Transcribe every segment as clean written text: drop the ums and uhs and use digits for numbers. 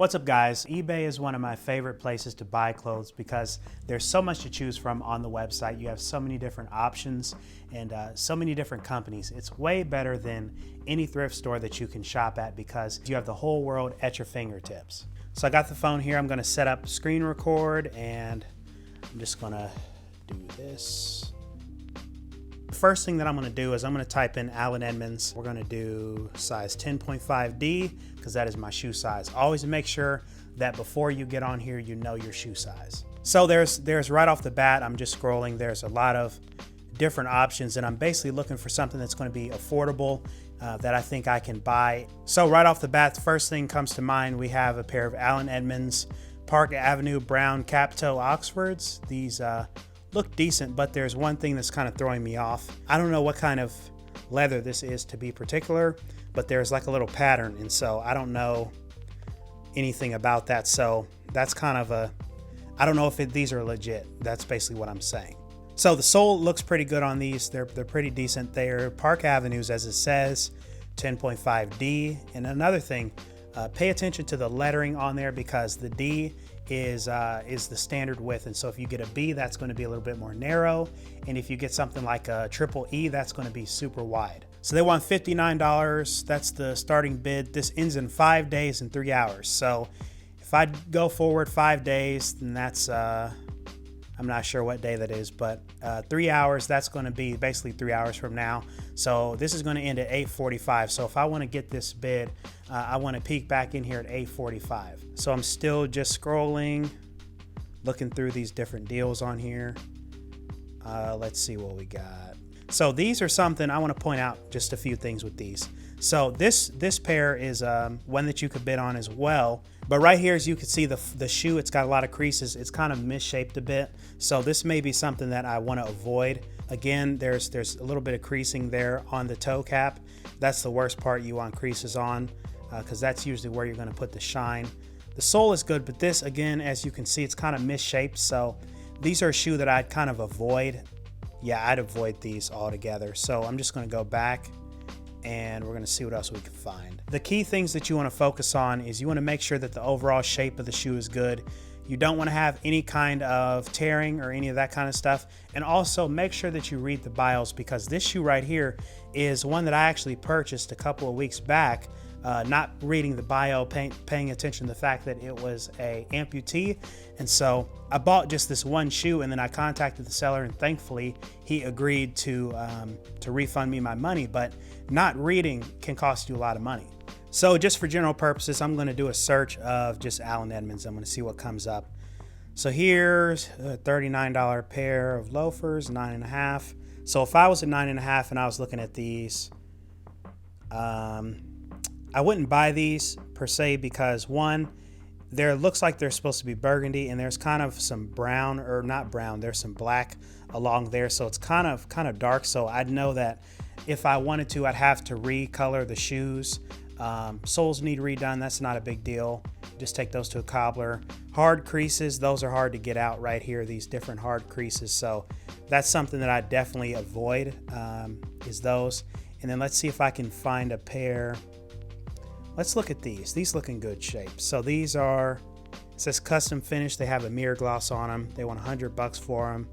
What's up, guys? eBay is one of my favorite places to buy clothes because there's so much to choose from on the website. You have so many different options and so many different companies. It's way better than any thrift store that you can shop at because you have the whole world at your fingertips. So I got the phone here. I'm going to set up screen record and I'm just going to do this. The first thing that I'm going to do is I'm going to type in Allen Edmonds. We're going to do size 10.5D because that is my shoe size. Always make sure that before you get on here, you know your shoe size. So there's right off the bat, I'm just scrolling. There's a lot of different options and I'm basically looking for something that's going to be affordable that I think I can buy. So right off the bat, the first thing comes to mind, we have a pair of Allen Edmonds Park Avenue brown cap toe Oxfords. These look decent, but there's one thing that's kind of throwing me off. I don't know what kind of leather this is to be particular, but there's like a little pattern, and so I don't know anything about that. So that's kind of I don't know if these are legit. That's basically what I'm saying. So the sole looks pretty good on these. They're pretty decent. They're Park Avenues, as it says, 10.5D. And another thing, pay attention to the lettering on there because the D is the standard width, and so if you get a B, that's going to be a little bit more narrow, and if you get something like a triple E, that's going to be super wide. So they want $59. That's the starting bid. This ends in 5 days and 3 hours. So if I go forward 5 days, then that's I'm not sure what day that is, but 3 hours, that's going to be basically 3 hours from now. So this is going to end at 8:45. So if I want to get this bid, I want to peek back in here at 8:45. So I'm still just scrolling, looking through these different deals on here. Let's see what we got. So these are something I want to point out, just a few things with these. So this pair is one that you could bid on as well. But right here, as you can see, the shoe, it's got a lot of creases. It's kind of misshaped a bit. So this may be something that I want to avoid. Again, there's a little bit of creasing there on the toe cap. That's the worst part you want creases on because that's usually where you're going to put the shine. The sole is good, but this, again, as you can see, it's kind of misshaped. So these are a shoe that I'd kind of avoid. Yeah, I'd avoid these altogether. So I'm just going to go back and we're going to see what else we can find. The key things that you want to focus on is you want to make sure that the overall shape of the shoe is good. You don't want to have any kind of tearing or any of that kind of stuff. And also make sure that you read the bios because this shoe right here is one that I actually purchased a couple of weeks back, not reading the bio, paying attention to the fact that it was a amputee. And so I bought just this one shoe and then I contacted the seller and thankfully he agreed to refund me my money, but not reading can cost you a lot of money. So just for general purposes, I'm going to do a search of just Allen Edmonds. I'm going to see what comes up. So here's a $39 pair of loafers, 9.5. So if I was at 9.5 and I was looking at these, I wouldn't buy these per se because one, there looks like they're supposed to be burgundy and there's kind of some brown, or not brown, there's some black along there. So it's kind of dark. So I'd know that if I wanted to, I'd have to recolor the shoes. Soles need redone. That's not a big deal. Just take those to a cobbler. Hard creases, those are hard to get out right here, these different hard creases. So that's something that I definitely avoid is those. And then let's see if I can find a pair. Let's look at these. These look in good shape. So these are, it says custom finish. They have a mirror gloss on them. They want $100 for them.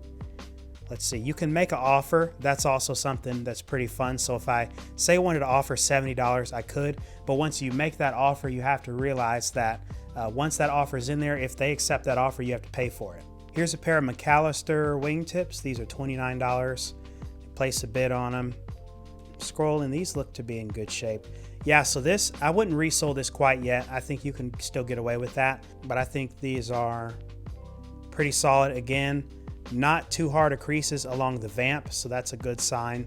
Let's see, you can make an offer. That's also something that's pretty fun. So if I say I wanted to offer $70, I could. But once you make that offer, you have to realize that once that offer is in there, if they accept that offer, you have to pay for it. Here's a pair of McAllister wingtips. These are $29. Place a bid on them. Scrolling, these look to be in good shape. Yeah, so this, I wouldn't resell this quite yet. I think you can still get away with that. But I think these are pretty solid. Again, not too hard of creases along the vamp, so that's a good sign.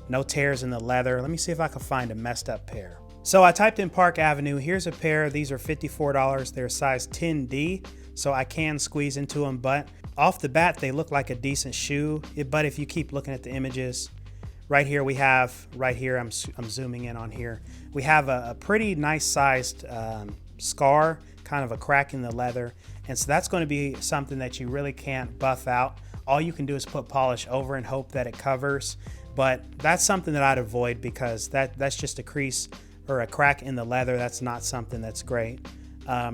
No tears in the leather. Let me see if I can find a messed up pair. So I typed in Park Avenue. Here's a pair. These are $54. They're size 10D, so I can squeeze into them, but off the bat, they look like a decent shoe. But if you keep looking at the images, right here, I'm zooming in on here. We have a pretty nice sized scar, kind of a crack in the leather. And so that's going to be something that you really can't buff out. All you can do is put polish over and hope that it covers. But that's something that I'd avoid because that's just a crease or a crack in the leather. That's not something that's great.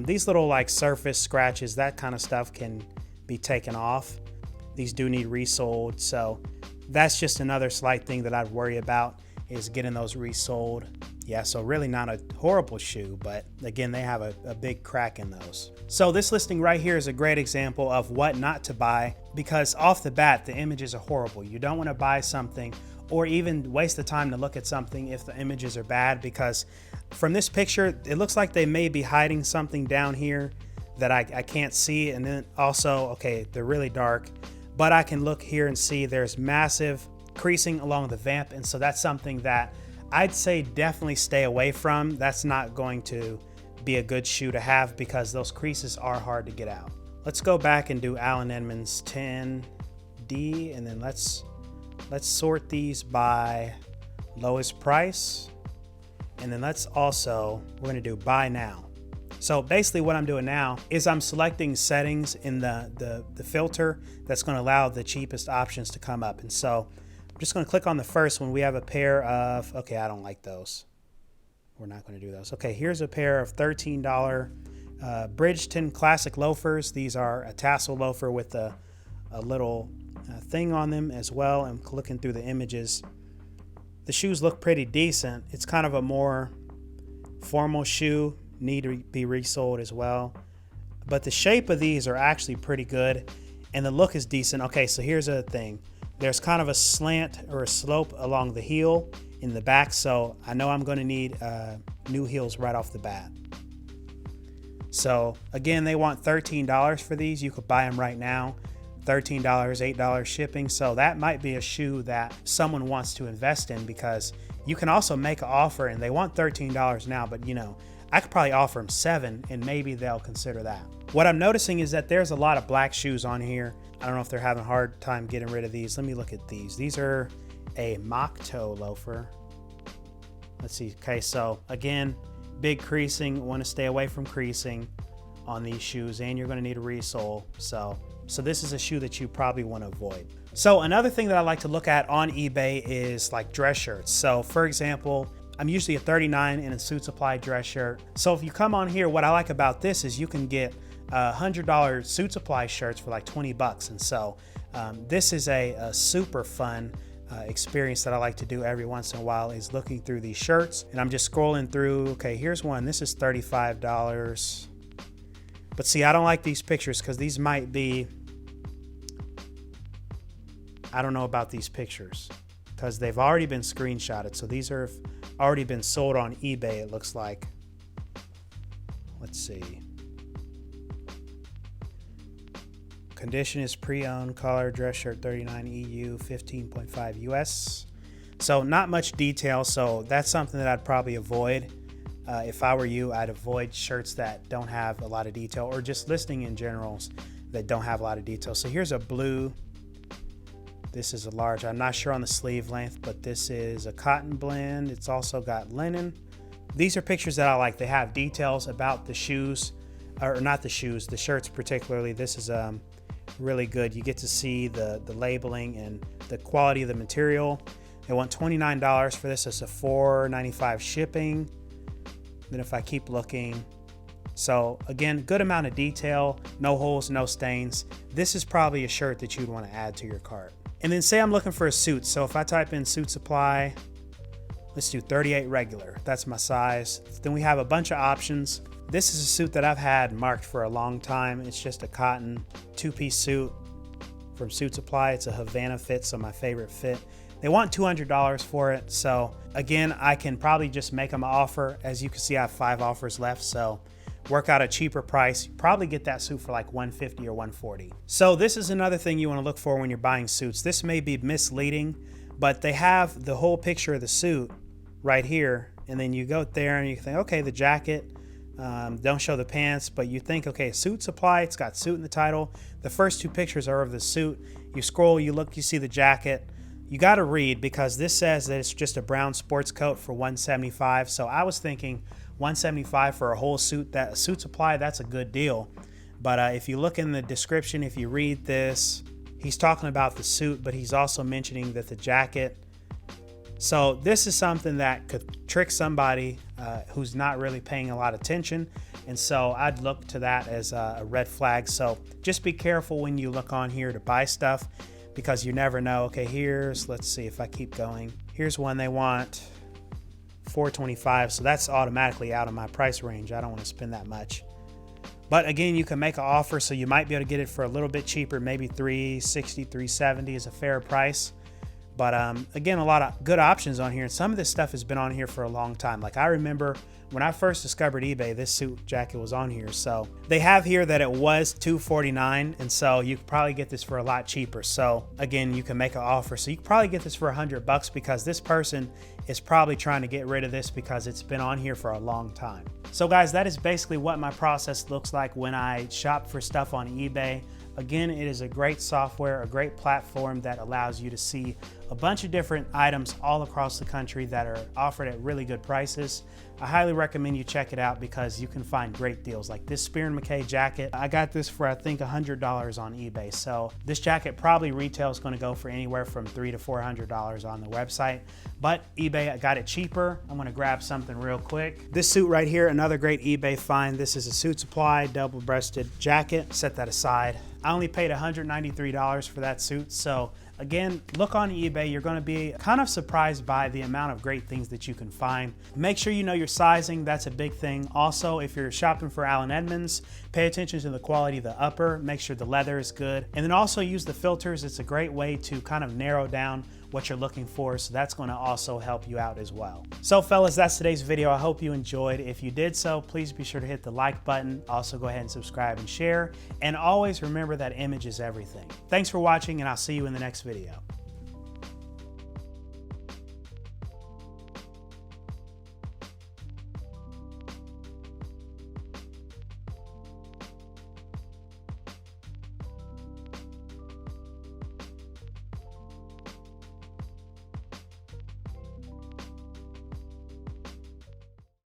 These little like surface scratches, that kind of stuff can be taken off. These do need resoled, so that's just another slight thing that I'd worry about, is getting those resoled. Yeah, so really not a horrible shoe, but again, they have a big crack in those. So this listing right here is a great example of what not to buy, because off the bat, the images are horrible. You don't want to buy something or even waste the time to look at something if the images are bad, because from this picture, it looks like they may be hiding something down here that I can't see. And then also, okay, they're really dark, but I can look here and see there's massive creasing along the vamp. And so that's something that I'd say definitely stay away from. That's not going to be a good shoe to have, because those creases are hard to get out. Let's go back and do Allen Edmonds 10D, and then let's sort these by lowest price. And then let's also, we're gonna do buy now. So basically what I'm doing now is I'm selecting settings in the filter that's gonna allow the cheapest options to come up. And so I'm just gonna click on the first one. We have a pair of, okay, I don't like those. We're not gonna do those. Okay, here's a pair of $13 Bridgeton Classic loafers. These are a tassel loafer with a little thing on them as well. I'm looking through the images. The shoes look pretty decent. It's kind of a more formal shoe, need to be resoled as well. But the shape of these are actually pretty good, and the look is decent. Okay, so here's a thing. There's kind of a slant or a slope along the heel in the back, so I know I'm gonna need new heels right off the bat. So again, they want $13 for these. You could buy them right now. $13, $8 shipping. So that might be a shoe that someone wants to invest in, because you can also make an offer, and they want $13 now, but you know, I could probably offer them $7 and maybe they'll consider that. What I'm noticing is that there's a lot of black shoes on here. I don't know if they're having a hard time getting rid of these. Let me look at these. These are a mock toe loafer. Let's see. Okay, so again, big creasing. Want to stay away from creasing on these shoes, and you're going to need a resole. So this is a shoe that you probably want to avoid. So another thing that I like to look at on eBay is like dress shirts. So for example, I'm usually a 39 in a Suit Supply dress shirt. So if you come on here, what I like about this is you can get $100 Suit Supply shirts for like 20 bucks. And so this is a super fun experience that I like to do every once in a while, is looking through these shirts. And I'm just scrolling through, okay, here's one, this is $35. But see, I don't like these pictures, because these might be, I don't know about these pictures, because they've already been screenshotted. So these are already been sold on eBay, it looks like. Let's see. Condition is pre-owned, color, dress shirt 39 EU, 15.5 US. So not much detail, so that's something that I'd probably avoid. If I were you, I'd avoid shirts that don't have a lot of detail, or just listing in generals that don't have a lot of detail. So here's a blue. This is a large. I'm not sure on the sleeve length, but this is a cotton blend. It's also got linen. These are pictures that I like. They have details about the shoes, or not the shoes, the shirts particularly. This is really good. You get to see the labeling and the quality of the material. They want $29 for this. It's a $4.95 shipping. Then if I keep looking, so again, good amount of detail, no holes, no stains. This is probably a shirt that you'd want to add to your cart. And then say I'm looking for a suit. So if I type in Suit Supply, let's do 38 regular. That's my size. Then we have a bunch of options. This is a suit that I've had marked for a long time. It's just a cotton two-piece suit from Suit Supply. It's a Havana fit, so my favorite fit. They want $200 for it. So again, I can probably just make them an offer. As you can see, I have 5 offers left. So work out a cheaper price. You probably get that suit for like $150 or $140. So this is another thing you want to look for when you're buying suits. This may be misleading, but they have the whole picture of the suit right here. And then you go there and you think, okay, the jacket, don't show the pants, but you think, okay, Suit Supply, it's got suit in the title. The first 2 pictures are of the suit. You scroll, you look, you see the jacket. You got to read, because this says that it's just a brown sports coat for $175. So I was thinking $175 for a whole suit. That Suit Supply, that's a good deal. But if you look in the description, if you read this, he's talking about the suit, but he's also mentioning that the jacket. So this is something that could trick somebody who's not really paying a lot of attention. And so I'd look to that as a red flag. So just be careful when you look on here to buy stuff, because you never know. Okay, let's see if I keep going. Here's one they want $425, so that's automatically out of my price range. I don't want to spend that much. But again, you can make an offer, so you might be able to get it for a little bit cheaper. Maybe $360, $370 is a fair price. But again, a lot of good options on here. And some of this stuff has been on here for a long time. Like I remember when I first discovered eBay, this suit jacket was on here. So they have here that it was $249, and so you could probably get this for a lot cheaper. So again, you can make an offer. So you could probably get this for $100 because this person is probably trying to get rid of this because it's been on here for a long time. So guys, that is basically what my process looks like when I shop for stuff on eBay. Again, it is a great software, a great platform that allows you to see a bunch of different items all across the country that are offered at really good prices. I highly recommend you check it out because you can find great deals like this Spear & Mackay jacket. I got this for I think $100 on eBay. So this jacket probably retail is going to go for anywhere from $300 to $400 on the website. But eBay, I got it cheaper. I'm going to grab something real quick. This suit right here, another great eBay find. This is a Suit Supply double-breasted jacket. Set that aside. I only paid $193 for that suit. So again, look on eBay. You're going to be kind of surprised by the amount of great things that you can find. Make sure you know your sizing. That's a big thing. Also, if you're shopping for Allen Edmonds, pay attention to the quality of the upper. Make sure the leather is good. And then also use the filters. It's a great way to kind of narrow down what you're looking for. So that's going to also help you out as well. So fellas, that's today's video. I hope you enjoyed. If you did so, please be sure to hit the like button. Also go ahead and subscribe and share. And always remember that image is everything. Thanks for watching, and I'll see you in the next video.